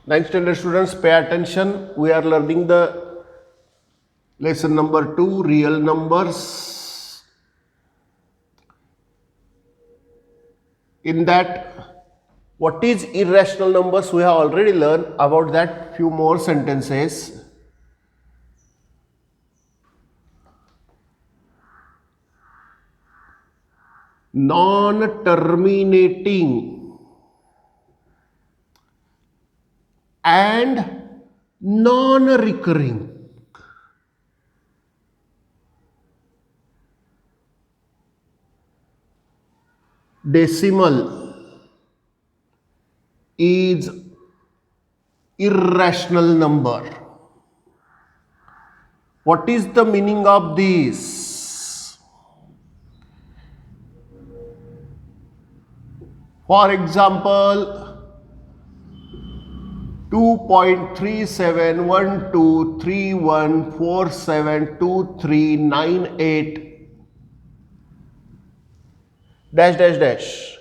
Ninth standard students, pay attention. We are learning the lesson number 2, real numbers. In that, what is irrational numbers? We have already learned about that. Few more sentences. Non-terminating and non-recurring. Decimal is irrational number. What is the meaning of this? For example, 2.371231472398 dash dash dash.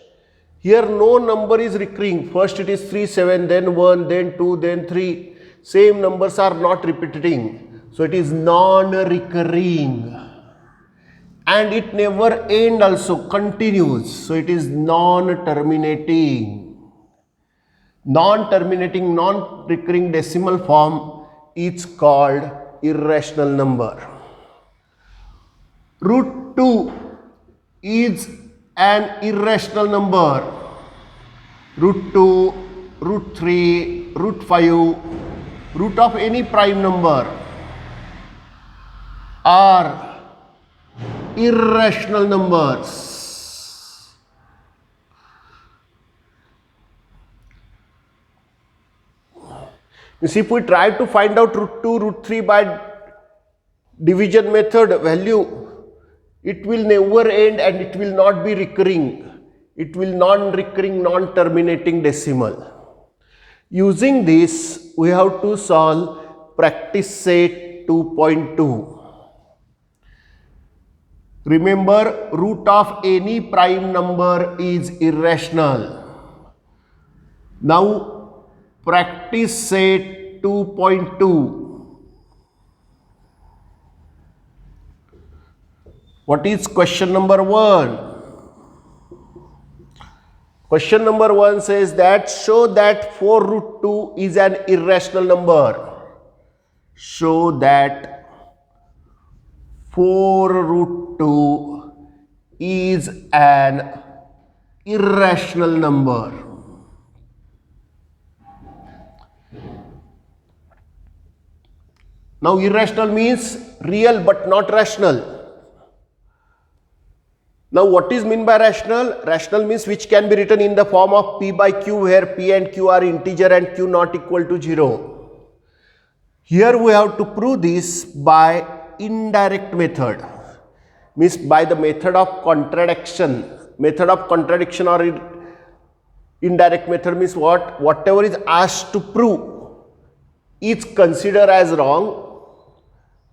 Here no number is recurring. First it is 3, 7, then 1, then 2, then 3. Same numbers are not repeating. So it is non-recurring. And it never ends also, continues. So it is non-terminating. Non-terminating, non-recurring decimal form is called irrational number. Root 2 is an irrational number. Root 2, root 3, root 5, root of any prime number are irrational numbers. You see, if we try to find out root 2, root 3 by division method value, it will never end and it will not be recurring. It will non-recurring, non-terminating decimal. Using this, we have to solve practice set 2.2. Remember, root of any prime number is irrational. Now, practice set 2.2. What is question number 1? Question number 1 says that show that 4 root 2 is an irrational number. Show that 4 root 2 is an irrational number. Now irrational means real but not rational. Now what is meant by rational? Rational means which can be written in the form of p by q, where p and q are integer and q not equal to 0. Here we have to prove this by indirect method. Means by the method of contradiction. Method of contradiction or indirect method means what? Whatever is asked to prove is considered as wrong.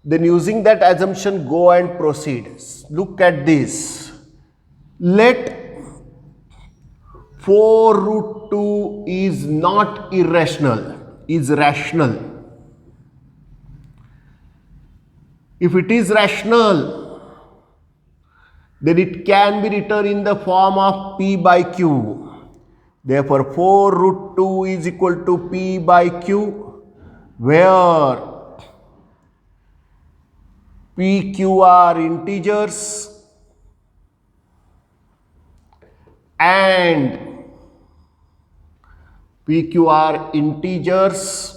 Then using that assumption, go and proceed. Look at this. Let 4 root 2 is not irrational, is rational. If it is rational, then it can be written in the form of p by q. Therefore, 4 root 2 is equal to p by q, where p, q are integers and p, q are integers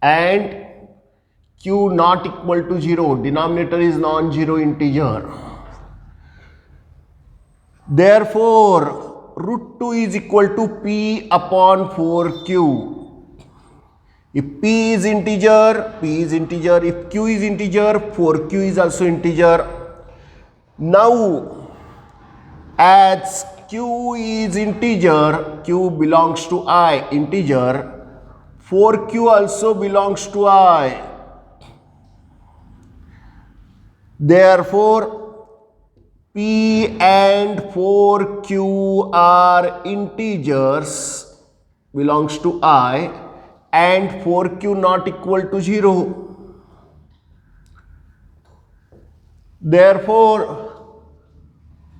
and q not equal to 0. Denominator is non-zero integer. Therefore, root 2 is equal to p upon 4q. If p is integer, p is integer. If q is integer, 4q is also integer. Now, as q is integer, q belongs to I, integer, 4q also belongs to I. Therefore, p and 4q are integers belongs to I and 4q not equal to 0. Therefore,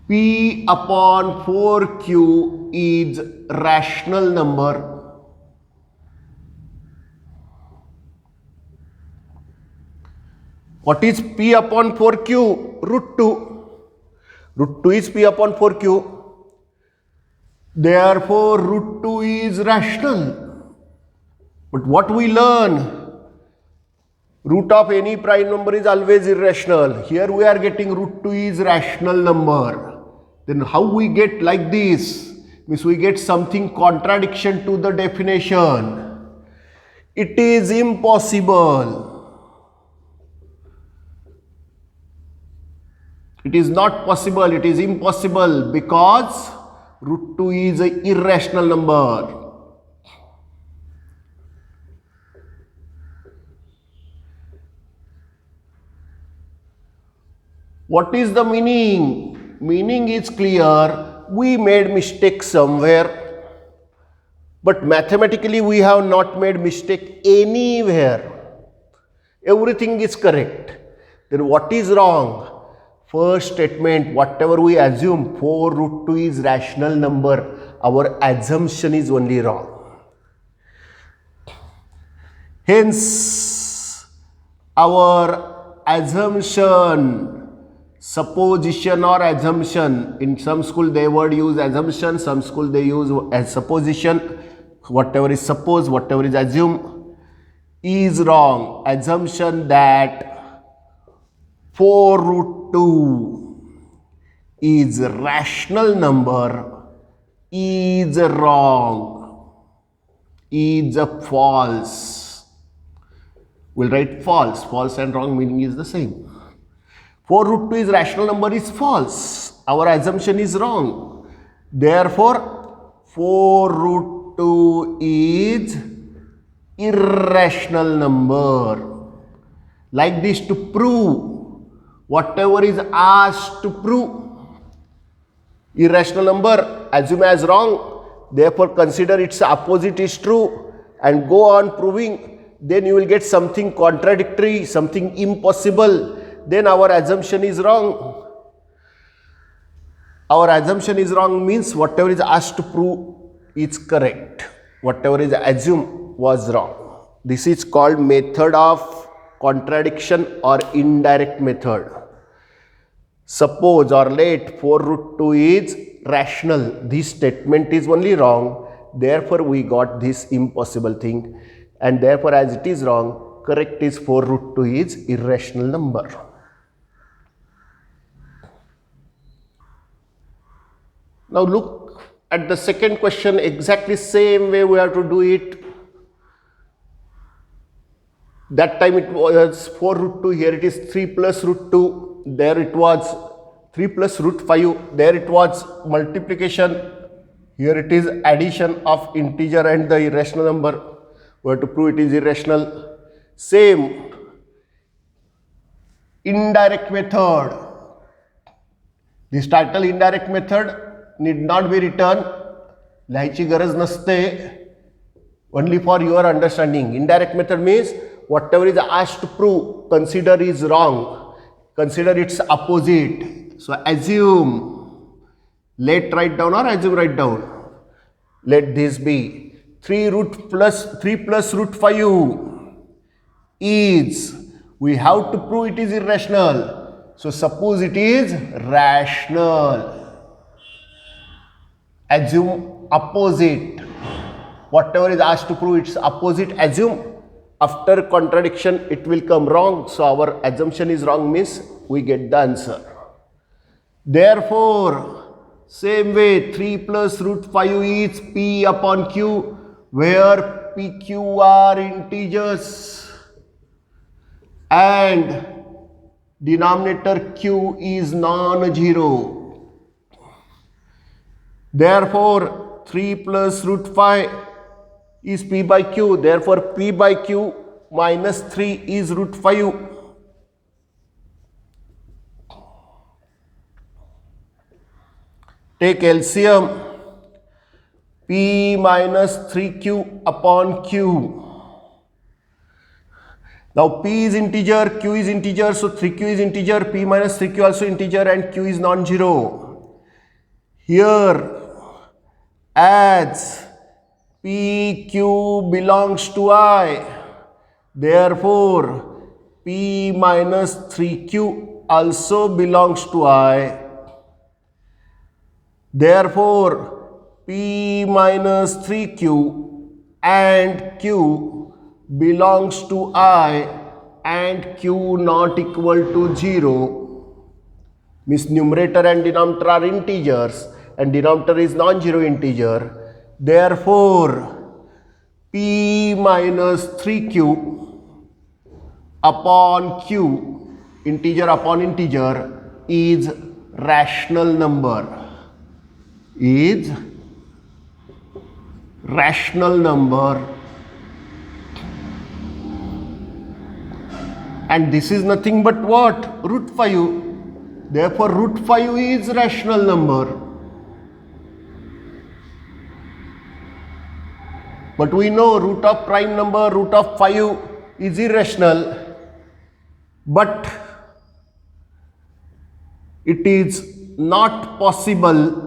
P upon 4q is rational number. What is P upon 4q? Root 2. Root 2 is P upon 4q. Therefore, root 2 is rational. But what we learn? Root of any prime number is always irrational. Here we are getting root 2 is rational number. Then how we get like this? Means we get something contradiction to the definition. It is impossible. It is not possible, it is impossible because root 2 is an irrational number. What is the meaning? Meaning is clear. We made mistake somewhere, but mathematically we have not made mistake anywhere. Everything is correct. Then what is wrong? First statement, whatever we assume 4 root 2 is rational number, our assumption is only wrong. Hence, our assumption, supposition or assumption, in some school they would use assumption, some school they use as supposition, whatever is suppose, whatever is assume, is wrong. Assumption that 4 root 2 is rational number is wrong, is false. We'll write false. False and wrong meaning is the same. 4 root 2 is rational number is false. Our assumption is wrong. Therefore, 4 root 2 is irrational number. Like this, to prove whatever is asked to prove irrational number, assume as wrong, therefore consider its opposite is true and go on proving, then you will get something contradictory, something impossible, then our assumption is wrong. Our assumption is wrong means whatever is asked to prove is correct, whatever is assumed was wrong. This is called method of contradiction or indirect method. Suppose or let 4 root 2 is rational. This statement is only wrong. Therefore, we got this impossible thing. And therefore, as it is wrong, correct is 4 root 2 is irrational number. Now look at the second question, exactly same way we have to do it. That time it was 4 root 2, here it is 3 plus root 2. There it was 3 plus root 5, there it was multiplication, here it is addition of integer and the irrational number. We have to prove it is irrational. Same indirect method. This title indirect method need not be written. लिहायची गरज नसते. Only for your understanding. Indirect method means whatever is asked to prove, consider is wrong. Consider its opposite. So assume, let write down or assume write down. Let this be 3 plus root 5 is, we have to prove it is irrational. So suppose it is rational. Assume opposite. Whatever is asked to prove its opposite, assume. After contradiction, it will come wrong. So our assumption is wrong means we get the answer. Therefore, same way 3 plus root 5 is P upon Q, where PQ are integers and denominator Q is non-zero. Therefore, 3 plus root 5 is P by Q. Therefore, P by Q minus 3 is root 5. Take LCM. p minus 3q upon q. Now p is integer, q is integer, so 3q is integer, p minus 3q also integer, and q is non-zero. Here, as pq belongs to I, therefore p minus 3q also belongs to I. Therefore, p minus 3q and q belongs to I and q not equal to 0. Means numerator and denominator are integers and denominator is non-zero integer. Therefore, p minus 3q upon q, integer upon integer, is rational number. Is rational number, and this is nothing but what? Root 5. Therefore, root 5 is rational number. But we know root of prime number, root of 5 is irrational. But it is not possible,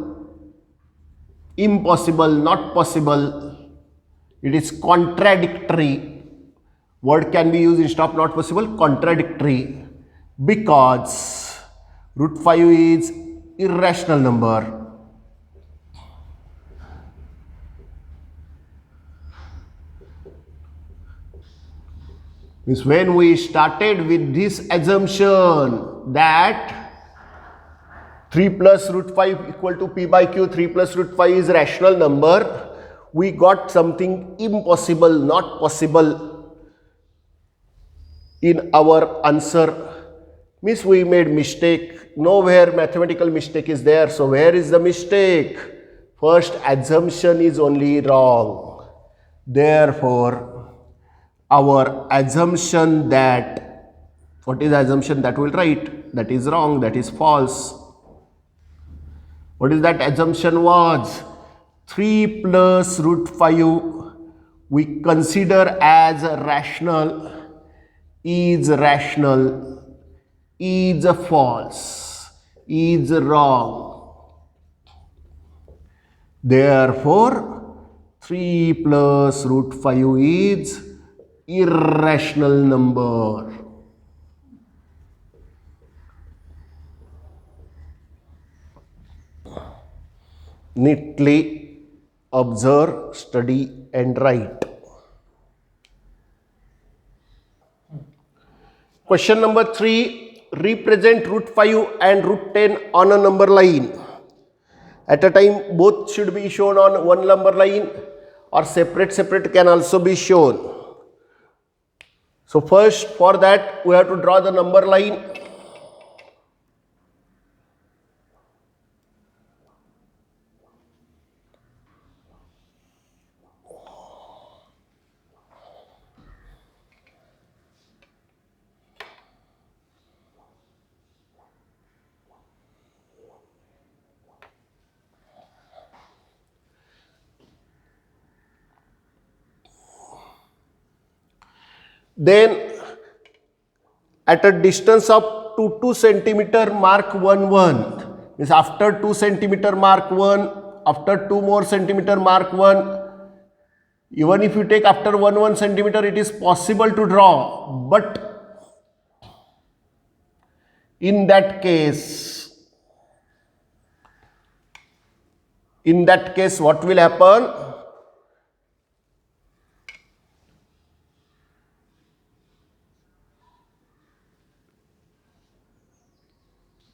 impossible, not possible. It is contradictory. Word can be used instead of not possible, contradictory, because root 5 is irrational number. Means when we started with this assumption that 3 plus root 5 equal to p by q, 3 plus root 5 is rational number, we got something impossible, not possible in our answer. Means we made mistake. Nowhere mathematical mistake is there. So where is the mistake? First assumption is only wrong. Therefore, our assumption that, what is assumption that we'll write? That is wrong, that is false. What is that assumption was? 3 plus root 5 we consider as rational, is rational, is false, is wrong. Therefore, 3 plus root 5 is irrational number. Neatly observe, study and write. Question number 3. Represent root 5 and root 10 on a number line. At a time both should be shown on one number line, or separate can also be shown. So first, for that we have to draw the number line. Then at a distance of 2 centimeter mark 1 1. Means after 2 centimeter mark 1, after 2 more centimeter mark 1. Even if you take after 1 centimeter, it is possible to draw. But in that case what will happen?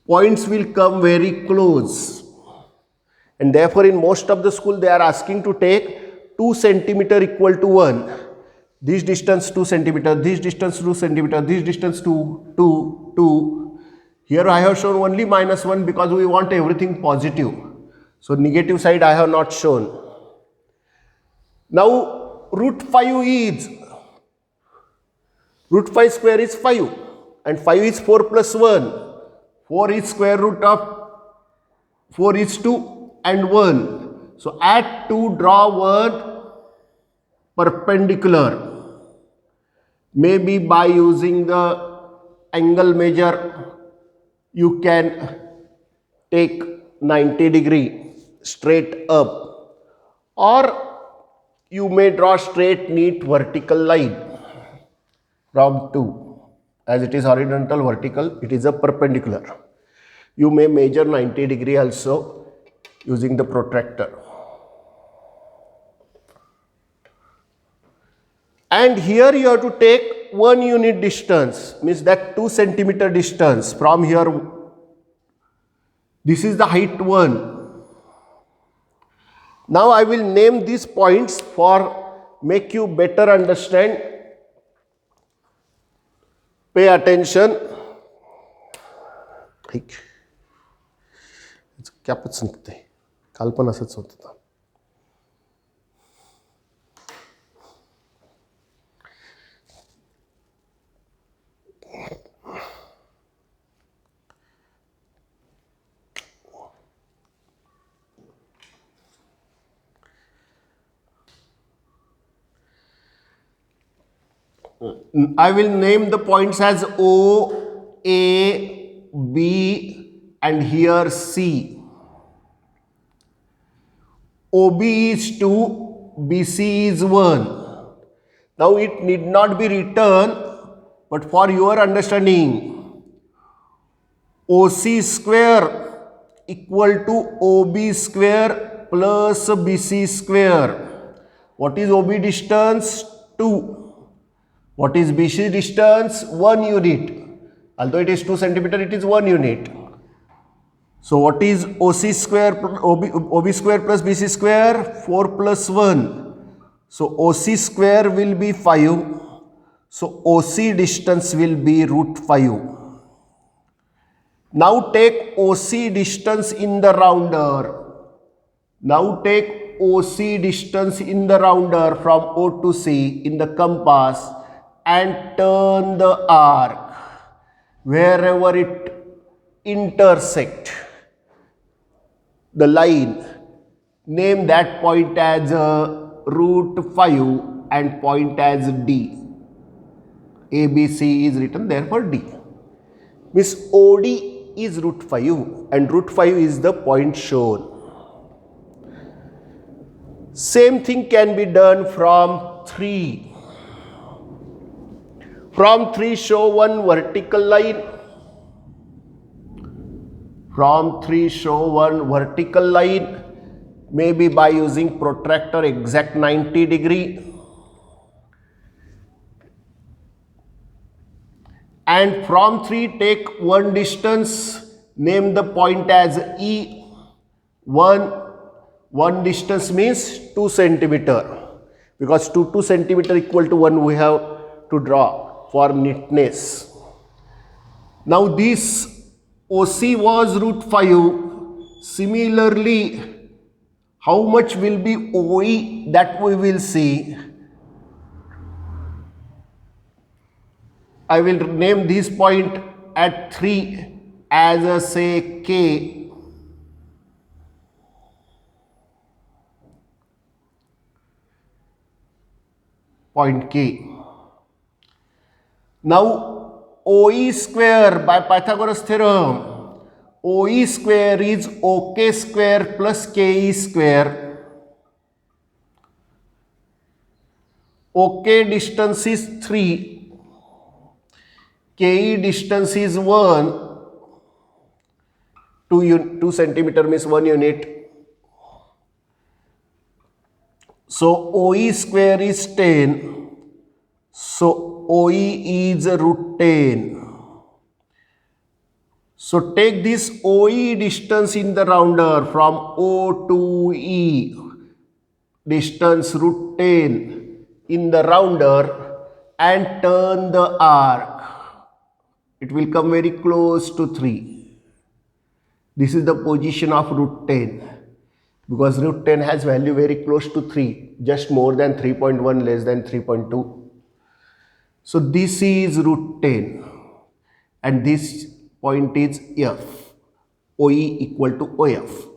Points will come very close, and therefore in most of the school they are asking to take 2 centimeter equal to 1. This distance 2 centimeter, this distance 2 centimeter, this distance 2. Here I have shown only -1 because we want everything positive. So negative side I have not shown. Now root 5 square is 5, and 5 is 4 plus 1. 4 is square root of 4 is 2 and 1. So at 2 draw one perpendicular. Maybe by using the angle measure you can take 90 degree straight up, or you may draw straight neat vertical line from 2. As it is horizontal vertical, it is a perpendicular. You may measure 90 degree also using the protractor. And here you have to take 1 unit distance, means that 2 centimeter distance from here. This is the height 1. Now I will name these points for make you better understand. Pay attention. क्या पसंद करते हैं काल पण असंच होत होतं. I will name the points as O, A, B and here C. OB is 2, BC is 1. Now it need not be written, but for your understanding, OC square equal to OB square plus BC square. What is OB distance? 2. What is BC distance? 1 unit. Although it is 2 centimeter, it is 1 unit. So what is OC square, OB square plus BC square? 4 plus 1. So OC square will be 5. So OC distance will be root 5. Now take OC distance in the rounder. Now take OC distance in the rounder from O to C in the compass and turn the arc wherever it intersect the line. Name that point as root 5 and point as D. ABC is written there for D. Means OD is root 5 and root 5 is the point shown. Same thing can be done from 3. From 3 show one vertical line. From 3 show one vertical line, maybe by using protractor exact 90 degree. And from 3 take one distance, name the point as E. One distance means 2 centimeter, because 2 centimeter equal to 1 we have to draw for neatness. Now this OC was root 5. Similarly, how much will be OE, that we will see. I will name this point at 3 as a say K. Point K. Now OE square by Pythagoras theorem, OE square is OK square plus KE square. OK distance is 3, KE distance is 1, 2 centimeter means 1 unit. So OE square is 10. So OE is root 10. So take this OE distance in the rounder from O to E, distance root 10 in the rounder and turn the arc. It will come very close to 3. This is the position of root 10, because root 10 has value very close to 3, just more than 3.1, less than 3.2. So this is root 10 and this point is F, OE equal to OF.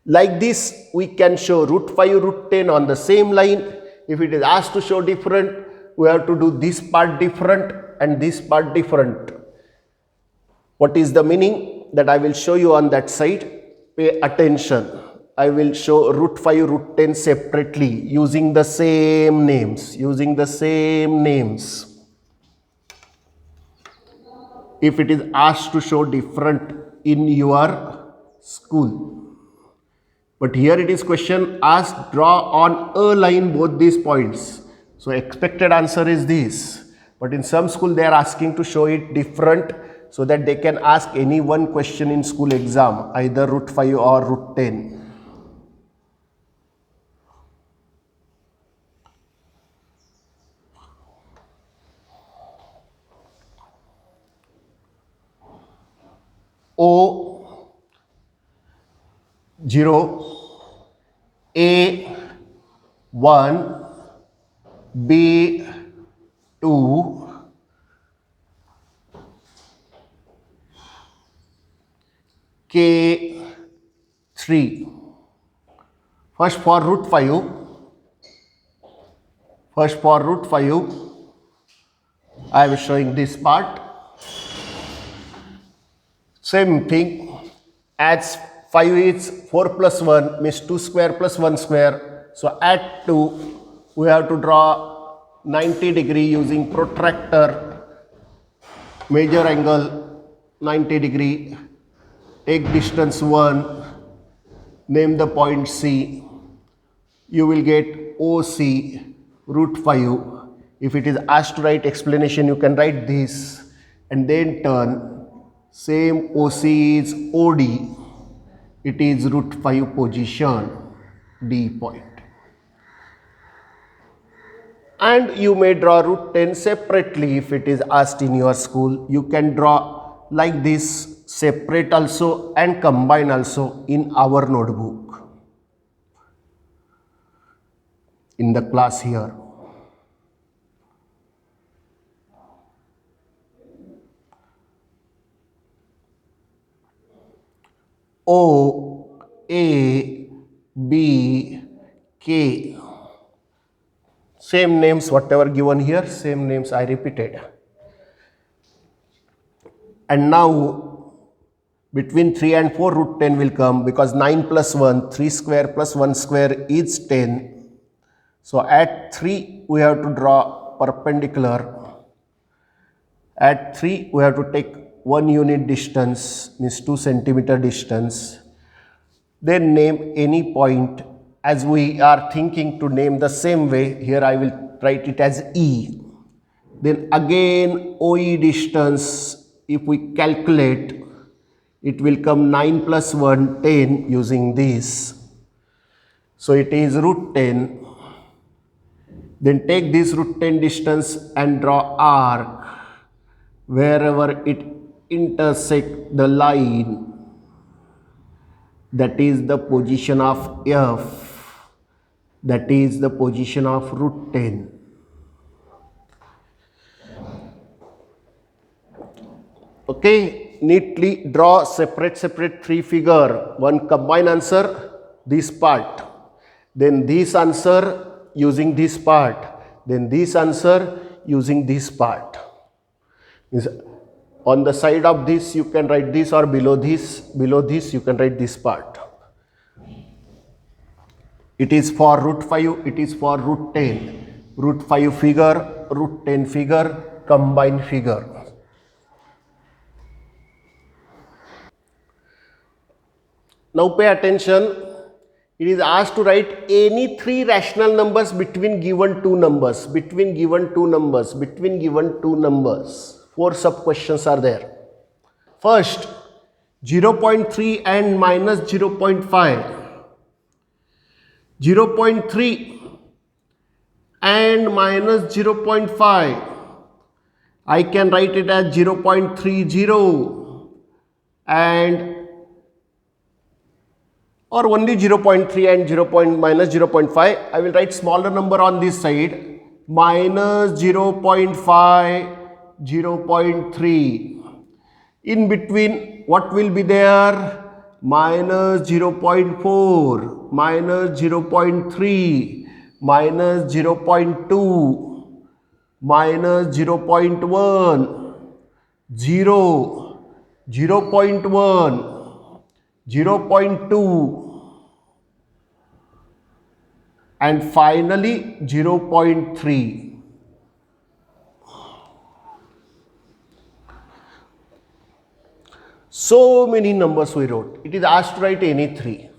Like this, we can show root 5, root 10 on the same line. If it is asked to show different, we have to do this part different and this part different. What is the meaning? That I will show you on that side. Pay attention. I will show root 5, root 10 separately using the same names. If it is asked to show different in your school. But here it is question asked, draw on a line both these points. So expected answer is this. But in some school they are asking to show it different so that they can ask any one question in school exam, either root 5 or root 10. O 0, A 1, B 2, K 3. First for root 5, I am showing this part. Same thing, as 5 is 4 plus 1 means 2 square plus 1 square. So at 2, we have to draw 90 degree using protractor, measure angle 90 degree, take distance 1, name the point C. You will get OC root 5. If it is asked to write explanation, you can write this and then turn. Same OC is OD. It is root 5 position, D point. And you may draw root 10 separately if it is asked in your school. You can draw like this, separate also and combine also in our notebook, in the class here. O, A, B, K. Same names, whatever given here, same names I repeated. And now, between 3 and 4, root 10 will come because 9 plus 1, 3 square plus 1 square is 10. So at 3, we have to draw perpendicular. At 3, we have to take 1 unit distance, means 2 centimeter distance. Then name any point. As we are thinking to name the same way, here I will write it as E. Then again OE distance, if we calculate, it will come 9 plus 1, 10 using this. So it is root 10. Then take this root 10 distance and draw arc wherever it intersect the line, that is the position of F, that is the position of root 10. Okay, neatly draw separate 3 figure. One combine answer, this part, then this answer using this part, then this answer using this part. On the side of this you can write this, or below this you can write this part. It is for root 5, it is for root 10. Root 5 figure, root 10 figure, combined figure. Now pay attention. It is asked to write any 3 rational numbers between given 2 numbers. 4 sub questions are there. First, 0.3 and minus 0.5. 0.3 and minus 0.5. I can write it as 0.30 and or only 0.3 and minus 0.5. I will write smaller number on this side, minus 0.5, 0.3. In between, what will be there? minus 0.4, minus 0.3, minus 0.2, minus 0.1, 0, 0.1, 0.2, and finally 0.3. So many numbers we wrote. It is asked to write any three.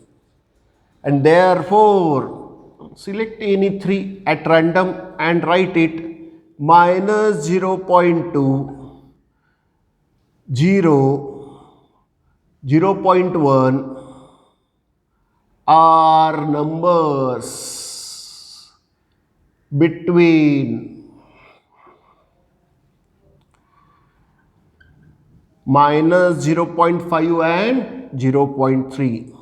And therefore, select any three at random and write it minus 0.2, 0, 0.1 are numbers between minus 0.5 and 0.3.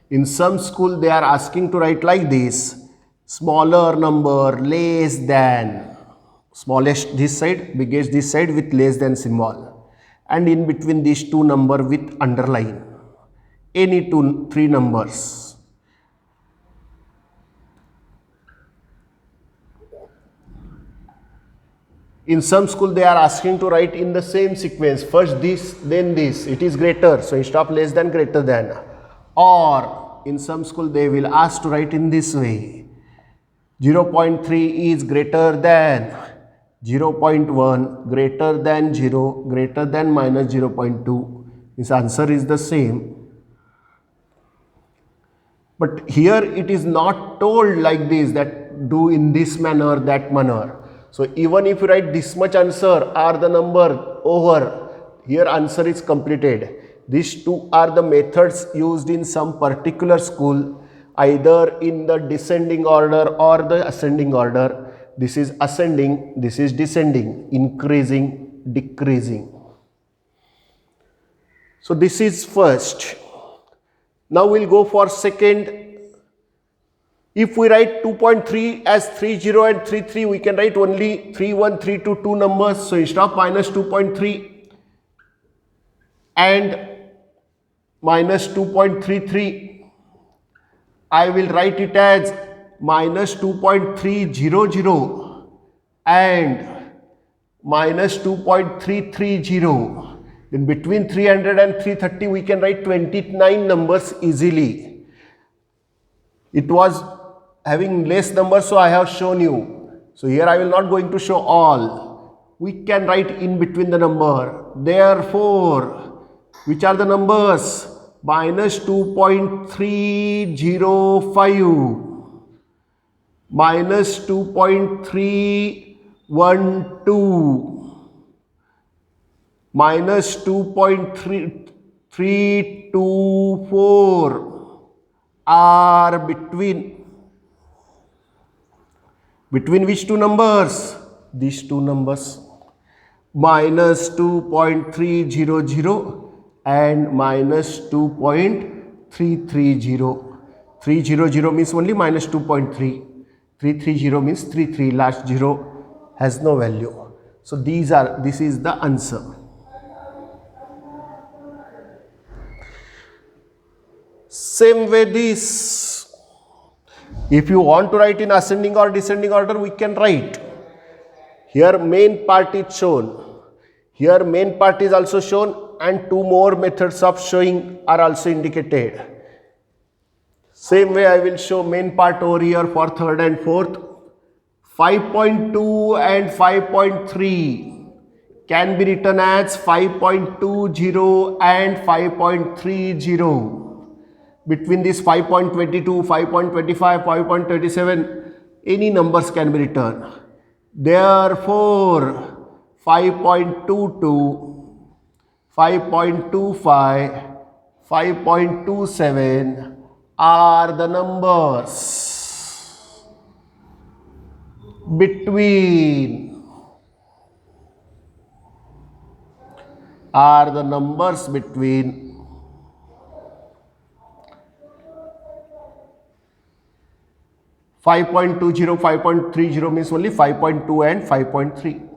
In some school they are asking to write like this: smaller number less than, smallest this side, biggest this side with less than symbol, and in between these two number with underline, any three numbers. In some school they are asking to write in the same sequence, first this then this, it is greater, so instead of less than, greater than. Or in some school they will ask to write in this way: 0.3 is greater than 0.1, greater than 0, greater than minus 0.2. This answer is the same. But here it is not told like this, that do in this manner, that manner. So even if you write this much answer or the number over, here answer is completed. These two are the methods used in some particular school, either in the descending order or the ascending order. This is ascending, this is descending, increasing, decreasing. So this is first. Now we'll go for second. If we write 2.3 as 30 and 33, we can write only 31, 32, two numbers. So instead of minus 2.3 and minus 2.33, I will write it as minus 2.300 and minus 2.330. Then between 300 and 330, we can write 29 numbers easily. It was having less numbers, so I have shown you. So here I will not going to show all. We can write in between the number. Therefore, which are the numbers? Minus 2.305, minus 2.312, minus 2.324 are between which two numbers? These two numbers, minus 2.300 and minus 2.330. 300 means only minus 2.3. 330 means 33. Last 0 has no value. So this is the answer. Same way this. If you want to write in ascending or descending order, we can write. Here main part is shown. Here main part is also shown, and two more methods of showing are also indicated. Same way I will show main part over here for third and fourth. 5.2 and 5.3 can be written as 5.20 and 5.30. Between this 5.22, 5.25, 5.37, any numbers can be written. Therefore, 5.22, 5.25, 5.27 are the numbers between 5.20, 5.30 means only 5.2 and 5.3.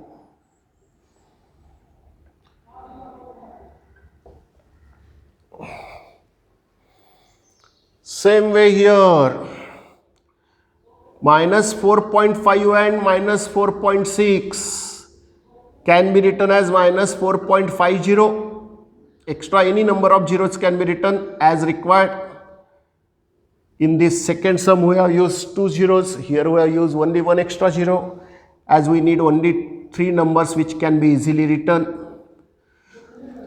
Same way here, minus 4.5 and minus 4.6 can be written as minus 4.50. Extra any number of zeros can be written as required. In this second sum we have used 2 zeros, here we have used only one extra zero, as we need only 3 numbers which can be easily written.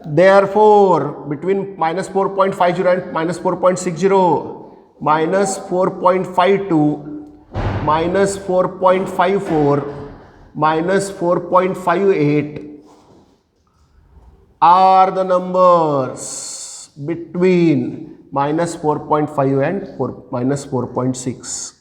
Therefore, between minus 4.50 and minus 4.60, minus 4.52, minus 4.54, minus 4.58 are the numbers between minus 4.5 and minus 4.6.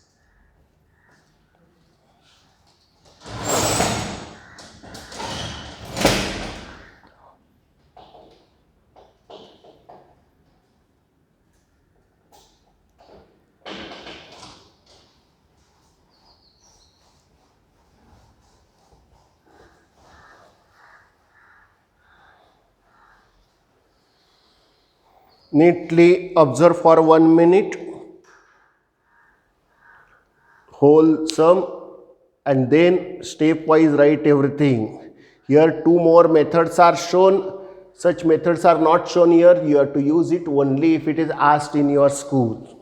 Neatly observe for 1 minute whole sum and then stepwise write everything. Here 2 more methods are shown. Such methods are not shown here. You have to use it only if it is asked in your school.